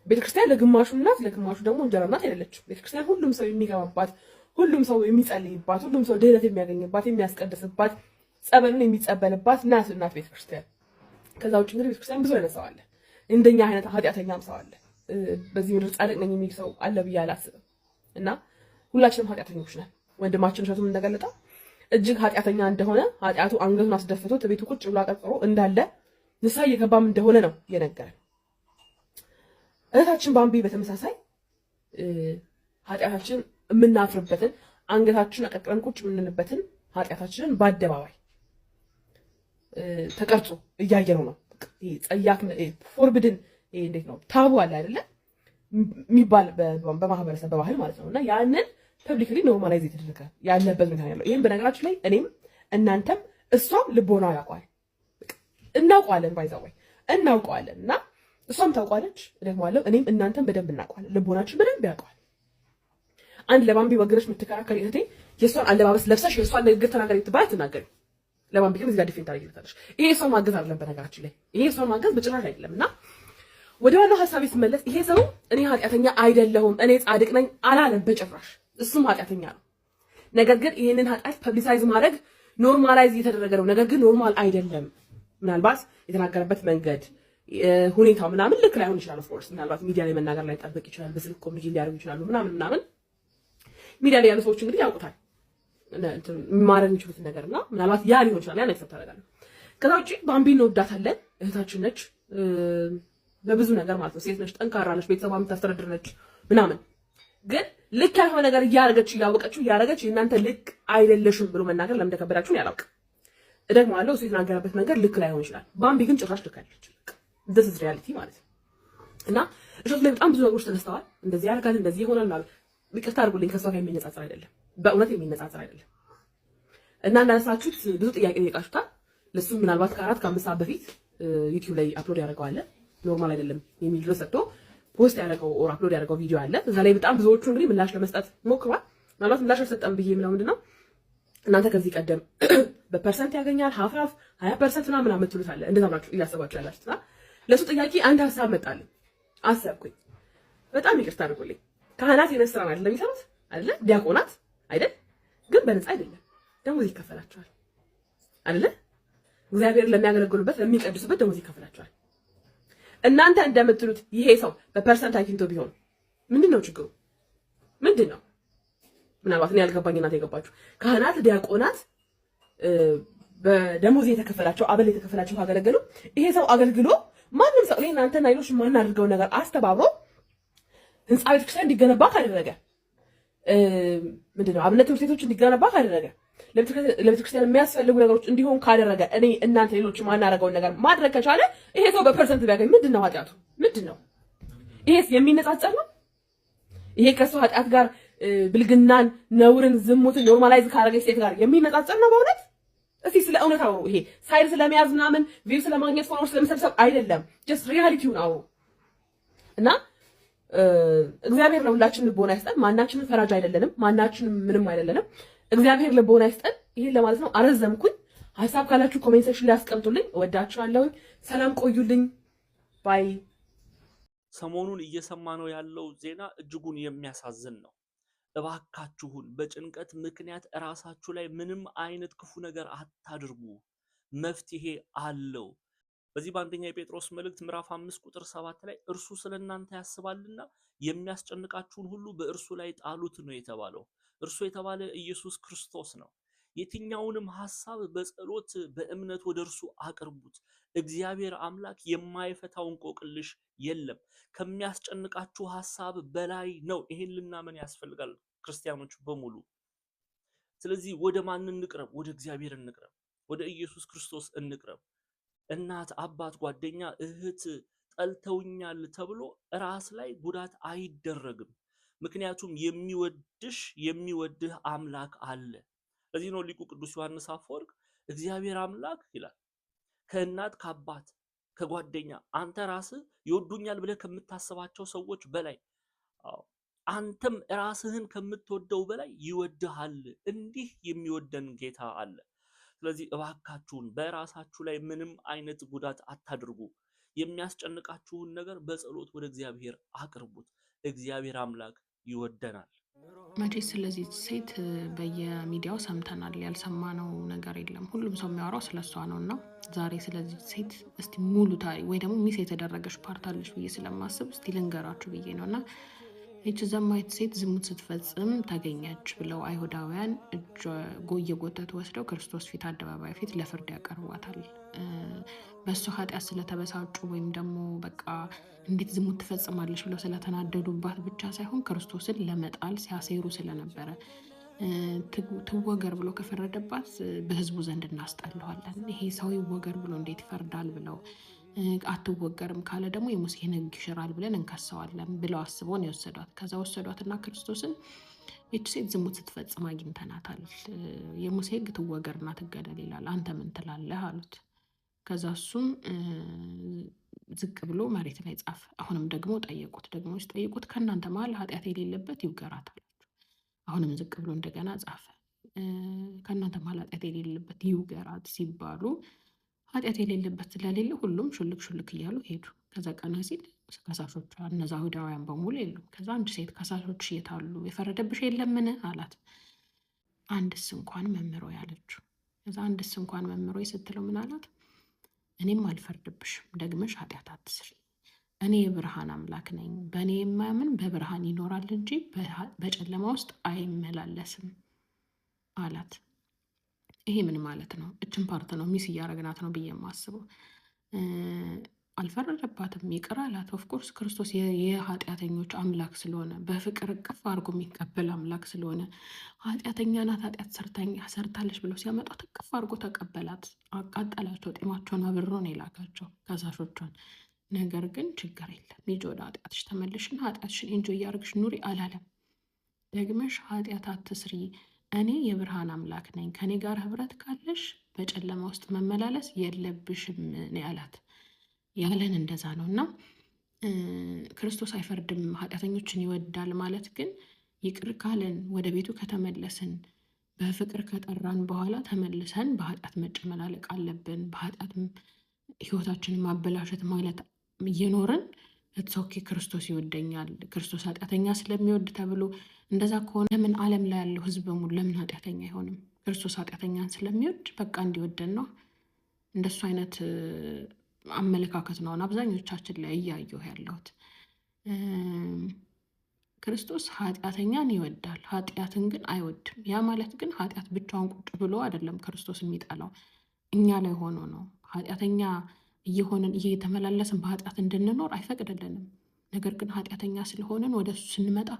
ቤተክርስቲያን ለግማሹ እናት ለግማሹ ደግሞ እንጀራ እናት አይደለችም። ቤተክርስቲያን ሁሉም ሰው የሚገባባት፣ ሁሉም ሰው የሚጸልይባት፣ ሁሉም ሰው ድህነት የሚያገኝባት፣ የሚያስቀድስባት፣ ጸበልን የሚጸበልባት እናት ቤተክርስቲያን። ከዛ ውጭ እንግዲህ ቤተክርስቲያን ብዙ አይነት ሰው አለ። እንደኛ አይነት ኃጢአተኛም ሰው አለ። በዚህ ምድር ጻድቅ ነኝ የሚል ሰው አለ ብዬ አላስብም። እና ሁላችንም ኃጢአተኞች ነን። ወንድማችን እሸቱም እንደገለጠው እጅግ ኃጢአተኛ እንደሆነ ኃጢአቱ አንገቱን አስደፍቶት ቤቱ ቁጭ ብሎ አቀርቅሮ እንዳለ ንስሐ እየገባም እንደሆነ ነው የነገረን። እህታችን ባምቢ በተመሳሳይ ኃጢአታችን የምናፍርበትን አንገታችን አቀርቅረን ቁጭ የምንልበትን ኃጢአታችንን በአደባባይ ተቀርጾ እያየነው ነው። ጸያፍ ፎርብድን እንዴት ነው ታቡ አለ አይደለ የሚባል በማህበረሰብ በባህል ማለት ነው። እና ያንን ፐብሊክሊ ኖርማላይዝ የተደረገ ያለበት ሁኔታ ያለው። ይሄን በነገራችን ላይ እኔም እናንተም እሷም ልቦናው ያውቀዋል፣ እናውቀዋለን፣ ባይዛወይ እናውቀዋለን። እና እሷም ታውቋለች፣ ደግሞአለው እኔም እናንተም በደንብ እናውቀዋለን፣ ልቦናችን በደንብ ያውቀዋል። አንድ ለባምቢ ወገረሽ የምትከራከሪ እህቴ የእሷን አለባበስ ለብሰሽ የእሷን ንግግር ተናገሪ ትባል አትናገሪ። ለባምቢ ግን እዚህ ጋር ዲፌንድ ታደርጊለታለሽ። ይሄ የእሷን ማገዝ አይደለም፣ በነገራችን ላይ ይሄ የእሷን ማገዝ በጭራሽ አይደለም። እና ወደ ዋናው ሀሳቤ ስመለስ ይሄ ሰው እኔ ኃጢአተኛ አይደለሁም እኔ ጻድቅ ነኝ አላለም በጭራሽ። እሱም ኃጢአተኛ ነው። ነገር ግን ይሄንን ኃጢአት ፐብሊሳይዝ ማድረግ ኖርማላይዝ እየተደረገ ነው። ነገር ግን ኖርማል አይደለም። ምናልባት የተናገረበት መንገድ ሁኔታው ምናምን ልክ ላይሆን ይችላል። ኦፍ ኮርስ ምናልባት ሚዲያ ላይ መናገር ላይ ጠብቅ ይችላል። በስልክ ኮሚኒኬት ሊያደርጉ ይችላሉ ምናምን ሚዲያ ላይ ያሉ ሰዎች እንግዲህ ያውቁታል ማረግ የሚችሉትን ነገርና ምናልባት ያ ሊሆን ይችላል። ያን አክሰፕት አደርጋለሁ። ከዛ ውጪ ባምቢ እንወዳታለን፣ እህታችን ነች በብዙ ነገር ማለት ነው። ሴት ነች፣ ጠንካራ ነች፣ ቤተሰቧ የምታስተዳድር ነች ምናምን። ግን ልክ ያልሆነ ነገር እያደረገች እያወቀችው እያደረገች እናንተ ልክ አይደለሽም ብሎ መናገር ለምን እንደከበዳችሁ ያላውቅ ደግሞ አለው። እሱ የተናገረበት መንገድ ልክ ላይሆን ይችላል። ባምቢ ግን ጭራሽ ልክ አይደለች። this is reality ማለት ነው። እና እሸቱ ላይ በጣም ብዙ ነገሮች ተነስተዋል። እንደዚህ ያደርጋል እንደዚህ ይሆናል ማለት ይቅርታ አድርጉልኝ፣ ከሷ ጋር የሚነጻጸር አይደለም፣ በእውነት የሚነጻጸር አይደለም። እና እንዳነሳችሁት ብዙ ጥያቄ ጠይቃችሁታል። ለሱ ምናልባት ከ4 ከ5 ሰዓት በፊት ዩቲዩብ ላይ አፕሎድ ያደርገው አለ ኖርማል አይደለም የሚል ድረስ ሰጥቶ ፖስት ያደረገው ኦር አፕሎድ ያደረገው ቪዲዮ አለ። እዛ ላይ በጣም ብዙዎቹ እንግዲህ ምላሽ ለመስጠት ሞክሯል። ምናልባት ምላሽ አልሰጠም ብዬ የምለው ምንድነው እናንተ ከዚህ ቀደም በፐርሰንት ያገኛል ሀፍ 20% ምናምን የምትሉት አለ። እንደዛ ብላችሁ እያሰባችሁ ያላችሁና ለሱ ጥያቄ አንድ ሀሳብ መጣልኝ። አሰብኩኝ። በጣም ይቅርታ አድርጉልኝ። ካህናት የነስራ ማለት ለሚሰሩት አይደለ? ዲያቆናት አይደል? ግን በነፃ አይደለም፣ ደሞዝ ይከፈላቸዋል አይደለ? እግዚአብሔር ለሚያገለግሉበት ለሚቀድሱበት ደሞዝ ይከፈላቸዋል። እናንተ እንደምትሉት ይሄ ሰው በፐርሰንት አግኝቶ ቢሆን ምንድነው ችግሩ? ምንድነው? ምናልባት እኔ ያልገባኝ እናንተ የገባችሁ ካህናት ዲያቆናት በደሞዝ የተከፈላቸው አበል የተከፈላቸው ካገለገሉ ይሄ ሰው አገልግሎ ማንም ሰው ላይ እናንተና ሌሎች ማናደርገው ነገር አስተባብሮ ህንጻ ቤተክርስቲያን እንዲገነባ ካደረገ ምንድነው አብነት ትምህርት ቤቶች እንዲገነባ ካደረገ ለቤተክርስቲያን የሚያስፈልጉ ነገሮች እንዲሆን ካደረገ እኔ እናንተ ሌሎች ማናደርገውን ነገር ማድረግ ከቻለ ይሄ ሰው በፐርሰንት ቢያገኝ ምንድነው ኃጢአቱ? ምንድነው? ይሄስ የሚነጻጸር ነው? ይሄ ከሱ ኃጢአት ጋር ብልግናን፣ ነውርን፣ ዝሙትን ኖርማላይዝ ካደረገች ሴት ጋር የሚነጻጸር ነው በእውነት? እስቲ ስለ እውነታው ይሄ ሳይድ ስለመያዝ ምናምን ቪው ስለማግኘት ፎሎወርስ ስለመሰብሰብ አይደለም፣ ጀስት ሪያሊቲውን አውሩ። እና እግዚአብሔር ለሁላችን ልቦና ይስጠን። ማናችንም ፈራጅ አይደለንም፣ ማናችንም ምንም አይደለንም። እግዚአብሔር ልቦና ይስጠን። ይሄን ለማለት ነው። አረዘምኩኝ። ሀሳብ ካላችሁ ኮሜንት ሴክሽን ላይ አስቀምጡልኝ። እወዳችኋለሁኝ። ሰላም ቆዩልኝ። ባይ። ሰሞኑን እየሰማነው ያለው ዜና እጅጉን የሚያሳዝን ነው። እባካችሁን በጭንቀት ምክንያት ራሳችሁ ላይ ምንም አይነት ክፉ ነገር አታድርጉ። መፍትሄ አለው። በዚህ በአንደኛ የጴጥሮስ መልእክት ምዕራፍ 5 ቁጥር 7 ላይ እርሱ ስለእናንተ ያስባልና የሚያስጨንቃችሁን ሁሉ በእርሱ ላይ ጣሉት ነው የተባለው። እርሱ የተባለ ኢየሱስ ክርስቶስ ነው። የትኛውንም ሐሳብ በጸሎት በእምነት ወደ እርሱ አቅርቡት። እግዚአብሔር አምላክ የማይፈታው እንቆቅልሽ የለም። ከሚያስጨንቃችሁ ሐሳብ በላይ ነው። ይሄን ልናመን ያስፈልጋል ክርስቲያኖች በሙሉ። ስለዚህ ወደ ማን እንቅረብ? ወደ እግዚአብሔር እንቅረብ። ወደ ኢየሱስ ክርስቶስ እንቅረብ። እናት፣ አባት፣ ጓደኛ፣ እህት ጠልተውኛል ተብሎ ራስ ላይ ጉዳት አይደረግም። ምክንያቱም የሚወድህ አምላክ አለ። ለዚህ ነው ሊቁ ቅዱስ ዮሐንስ አፈወርቅ እግዚአብሔር አምላክ ይላል ከእናት ከአባት ከጓደኛ አንተ ራስህ ይወዱኛል ብለህ ከምታስባቸው ሰዎች በላይ አንተም ራስህን ከምትወደው በላይ ይወድሃል። እንዲህ የሚወደን ጌታ አለ። ስለዚህ እባካችሁን በራሳችሁ ላይ ምንም አይነት ጉዳት አታድርጉ። የሚያስጨንቃችሁን ነገር በጸሎት ወደ እግዚአብሔር አቅርቡት። እግዚአብሔር አምላክ ይወደናል። መቼስ ስለዚህ ሴት በየሚዲያው ሰምተናል፣ ያልሰማነው ነገር የለም። ሁሉም ሰው የሚያወራው ስለሷ ነው። እና ዛሬ ስለዚህ ሴት እስቲ ሙሉ ታሪክ ወይ ደግሞ ሚስ የተደረገች ፓርት አለች ብዬ ስለማስብ እስቲ ልንገራችሁ ብዬ ነው። እና ይች ዘማዊት ሴት ዝሙት ስትፈጽም ተገኘች ብለው አይሁዳውያን እየጎተቱ ወስደው ክርስቶስ ፊት አደባባይ ፊት ለፍርድ ያቀርቧታል። በእሱ ኃጢአት ስለተበሳጩ ወይም ደግሞ በቃ እንዴት ዝሙት ትፈጽማለች ብለው ስለተናደዱባት ብቻ ሳይሆን ክርስቶስን ለመጣል ሲያሴሩ ስለነበረ ትወገር ብሎ ከፈረደባት በሕዝቡ ዘንድ እናስጠለዋለን። ይሄ ሰው ይወገር ብሎ እንዴት ይፈርዳል ብለው አትወገርም ካለ ደግሞ የሙሴን ሕግ ይሽራል ብለን እንከሰዋለን ብለው አስበውን የወሰዷት። ከዛ ወሰዷትና ክርስቶስን ይች ሴት ዝሙት ስትፈጽም አግኝተናታል፣ የሙሴ ሕግ ትወገርና ትገደል ይላል፣ አንተ ምን ትላለህ አሉት። ከዛ እሱም ዝቅ ብሎ መሬት ላይ ጻፈ። አሁንም ደግሞ ጠየቁት። ደግሞ ሲጠይቁት ከእናንተ መሀል ኃጢአት የሌለበት ይውገራት አላቸው። አሁንም ዝቅ ብሎ እንደገና ጻፈ። ከእናንተ መሀል ኃጢአት የሌለበት ይውገራት ሲባሉ ኃጢአት የሌለበት ስለሌለ ሁሉም ሹልክ ሹልክ እያሉ ሄዱ። ከዛ ቀና ሲል ከሳሾቿ እነዛ አይሁዳውያን በሙሉ የሉም። ከዛ አንድ ሴት ከሳሾች የታሉ የፈረደብሽ የለምን አላት። አንድስ እንኳን መምህሮ ያለችው። ከዛ አንድስ እንኳን መምህሮ ስትለው ምን አላት? እኔም አልፈርድብሽም፣ ደግመሽ ኃጢአት አትስሪ። እኔ የብርሃን አምላክ ነኝ። በእኔ የማያምን በብርሃን ይኖራል እንጂ በጨለማ ውስጥ አይመላለስም አላት። ይሄ ምን ማለት ነው? እችን ፓርት ነው ሚስ እያረግናት ነው ብዬ የማስበው። አልፈረደባትም፣ ይቅር አላት። ኦፍኮርስ ክርስቶስ የኃጢአተኞች አምላክ ስለሆነ በፍቅር እቅፍ አድርጎ የሚቀበል አምላክ ስለሆነ ኃጢአተኛ ናት ኃጢአት ሰርታለች ብለው ሲያመጣት እቅፍ አድርጎ ተቀበላት። አቃጠላቸው፣ ጢማቸውን አብሮ ነው የላካቸው ከሳሾቿን። ነገር ግን ችግር የለም ሂጂ ወደ ኃጢአትሽ ተመልሽና ኃጢአትሽን ኢንጆ እያደረግሽ ኑሪ አላለም። ደግመሽ ኃጢአት አትስሪ፣ እኔ የብርሃን አምላክ ነኝ፣ ከኔ ጋር ህብረት ካለሽ በጨለማ ውስጥ መመላለስ የለብሽም ነው ያላት። ያለን እንደዛ ነው። እና ክርስቶስ አይፈርድም፣ ኃጢአተኞችን ይወዳል ማለት ግን ይቅር ካለን ወደ ቤቱ ከተመለስን በፍቅር ከጠራን በኋላ ተመልሰን በኃጢአት መጨመላለቅ አለብን። በኃጢአት ህይወታችንን ማበላሸት ማለት እየኖርን ኦኬ ክርስቶስ ይወደኛል፣ ክርስቶስ ኃጢአተኛ ስለሚወድ ተብሎ እንደዛ ከሆነ ለምን ዓለም ላይ ያለው ህዝብ በሙሉ ለምን ኃጢአተኛ አይሆንም? ክርስቶስ ኃጢአተኛን ስለሚወድ በቃ እንዲወደን ነው። እንደሱ አይነት አመለካከት ነው አብዛኞቻችን ላይ እያየሁ ያለሁት። ክርስቶስ ኃጢአተኛን ይወዳል፣ ኃጢአትን ግን አይወድም። ያ ማለት ግን ኃጢአት ብቻውን ቁጭ ብሎ አይደለም ክርስቶስ የሚጠላው፣ እኛ ላይ ሆኖ ነው። ኃጢአተኛ እየሆንን እየተመላለስን በኃጢአት እንድንኖር አይፈቅድልንም። ነገር ግን ኃጢአተኛ ስለሆንን ወደ እሱ ስንመጣ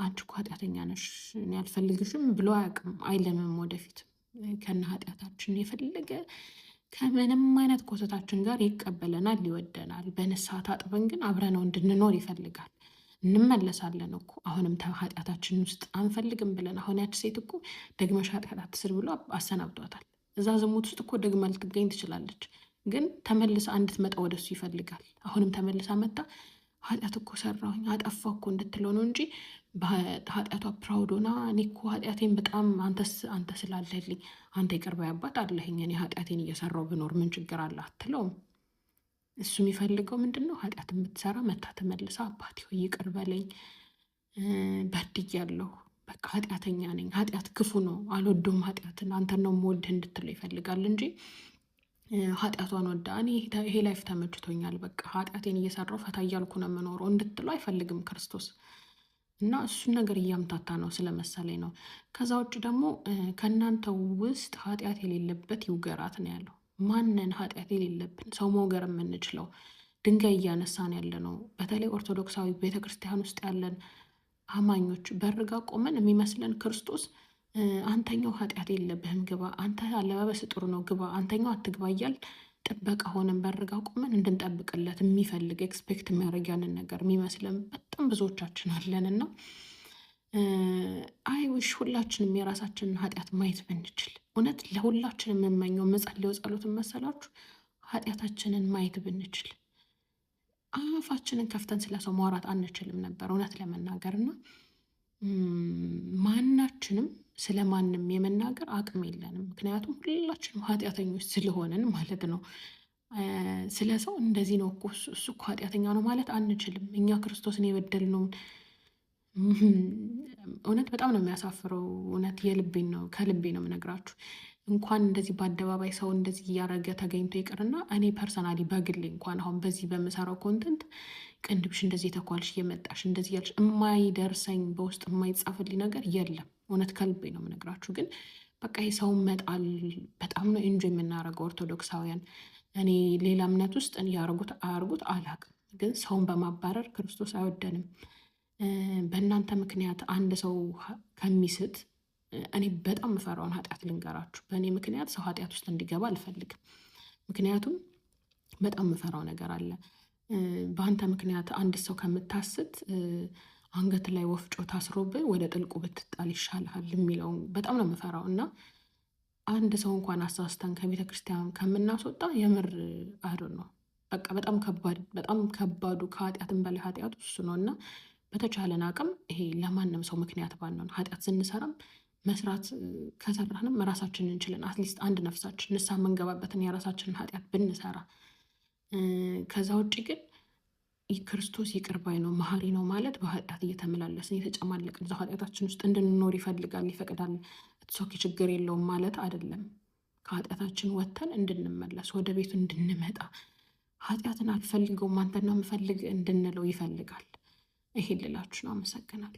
አንቺ እኮ ኃጢአተኛ ነሽ እኔ አልፈልግሽም ብሎ አያውቅም፣ አይለምም። ወደፊት ከነ ኃጢአታችን የፈለገ ከምንም አይነት ኮተታችን ጋር ይቀበለናል፣ ይወደናል። በንስሐ ታጥበን ግን አብረነው እንድንኖር ይፈልጋል። እንመለሳለን እኮ አሁንም ኃጢአታችን ውስጥ አንፈልግም ብለን። አሁን ያች ሴት እኮ ደግመሽ ኃጢአት አትስሪ ብሎ አሰናብቷታል። እዛ ዝሙት ውስጥ እኮ ደግማ ልትገኝ ትችላለች፣ ግን ተመልሳ እንድትመጣ ወደሱ ይፈልጋል። አሁንም ተመልሳ መጣ ኃጢአት እኮ ሰራሁኝ አጠፋ እኮ እንድትለው ነው እንጂ በኃጢአቷ ፕራውድ ሆና እኔ እኮ ኃጢአቴን በጣም አንተ ስላለልኝ አንተ ይቅር ባይ አባት አለኸኝ እኔ ኃጢአቴን እየሰራው ብኖር ምን ችግር አለ አትለውም። እሱ የሚፈልገው ምንድን ነው? ኃጢአት የምትሰራ መታ ተመልሳ አባቴ ሆይ ይቅር በለኝ በድያለሁ፣ በቃ ኃጢአተኛ ነኝ፣ ኃጢአት ክፉ ነው አልወደውም፣ ኃጢአትን አንተን ነው የምወድህ እንድትለው ይፈልጋል እንጂ ኃጢአቷን ወዳ እኔ ይሄ ላይፍ ተመችቶኛል በቃ ኃጢአቴን እየሰራው ፈታ እያልኩ ነው የምኖረው እንድትለው አይፈልግም ክርስቶስ። እና እሱን ነገር እያምታታ ነው ስለመሰለኝ ነው። ከዛ ውጭ ደግሞ ከእናንተ ውስጥ ኃጢአት የሌለበት ይውገራት ነው ያለው። ማንን ኃጢአት የሌለብን ሰው መውገር የምንችለው? ድንጋይ እያነሳን ያለ ነው። በተለይ ኦርቶዶክሳዊ ቤተክርስቲያን ውስጥ ያለን አማኞች በርጋ ቆመን የሚመስለን ክርስቶስ አንተኛው ኃጢአት የለብህም ግባ፣ አንተ አለባበስ ጥሩ ነው ግባ፣ አንተኛው አትግባ እያል ጥበቃ ሆነን በርጋ ቆመን እንድንጠብቅለት የሚፈልግ ኤክስፔክት የሚያደርግ ያንን ነገር የሚመስለን በጣም ብዙዎቻችን አለን። እና አይውሽ ሁላችንም የራሳችንን ኃጢአት ማየት ብንችል። እውነት ለሁላችን የምመኘው መጸለየው ጸሎትን መሰላችሁ ኃጢአታችንን ማየት ብንችል። አፋችንን ከፍተን ስለሰው ማውራት አንችልም ነበር እውነት ለመናገር። እና ማናችንም ስለ ማንም የመናገር አቅም የለንም፣ ምክንያቱም ሁላችንም ኃጢአተኞች ስለሆንን ማለት ነው። ስለ ሰው እንደዚህ ነው እኮ እሱ እኮ ኃጢአተኛ ነው ማለት አንችልም። እኛ ክርስቶስን የበደልነውን እውነት በጣም ነው የሚያሳፍረው። እውነት የልቤን ነው ከልቤ ነው የምነግራችሁ። እንኳን እንደዚህ በአደባባይ ሰው እንደዚህ እያደረገ ተገኝቶ ይቅርና እኔ ፐርሰናሊ በግሌ እንኳን አሁን በዚህ በምሰራው ኮንተንት ቅንድብሽ እንደዚህ የተኳልሽ እየመጣሽ እንደዚህ ያልሽ የማይደርሰኝ በውስጥ የማይጻፍልኝ ነገር የለም። እውነት ከልቤ ነው የምነግራችሁ። ግን በቃ የሰውን መጣል በጣም ነው እንጆ የምናደርገው ኦርቶዶክሳውያን። እኔ ሌላ እምነት ውስጥ ያርጉት አያርጉት አላውቅም፣ ግን ሰውን በማባረር ክርስቶስ አይወደንም። በእናንተ ምክንያት አንድ ሰው ከሚስት እኔ በጣም የምፈራውን ኃጢአት ልንገራችሁ። በእኔ ምክንያት ሰው ኃጢአት ውስጥ እንዲገባ አልፈልግም። ምክንያቱም በጣም የምፈራው ነገር አለ። በአንተ ምክንያት አንድ ሰው ከምታስት አንገት ላይ ወፍጮ ታስሮብህ ወደ ጥልቁ ብትጣል ይሻልሃል የሚለውን በጣም ነው የምፈራው እና አንድ ሰው እንኳን አሳስተን ከቤተ ክርስቲያን ከምናስወጣ የምር አዶ ነው። በቃ በጣም ከባዱ ከኃጢአትም በላይ ኃጢአቱ እሱ ነው እና በተቻለን አቅም ይሄ ለማንም ሰው ምክንያት ባንሆን ኃጢአት ስንሰራም መስራት ከሰራንም ራሳችንን እንችልን አትሊስት አንድ ነፍሳችን ንስሐ የምንገባበትን የራሳችንን ኃጢአት ብንሰራ። ከዛ ውጭ ግን ክርስቶስ ይቅር ባይ ነው መሐሪ ነው ማለት በኃጢአት እየተመላለስን እየተጨማለቅን እዛው ኃጢአታችን ውስጥ እንድንኖር ይፈልጋል ይፈቅዳል። እትሶኪ ችግር የለውም ማለት አይደለም። ከኃጢአታችን ወጥተን እንድንመለስ ወደ ቤቱ እንድንመጣ ኃጢአትን አልፈልገውም አንተን ነው የምፈልግ እንድንለው ይፈልጋል። ይሄን ልላችሁ ነው። አመሰግናለሁ።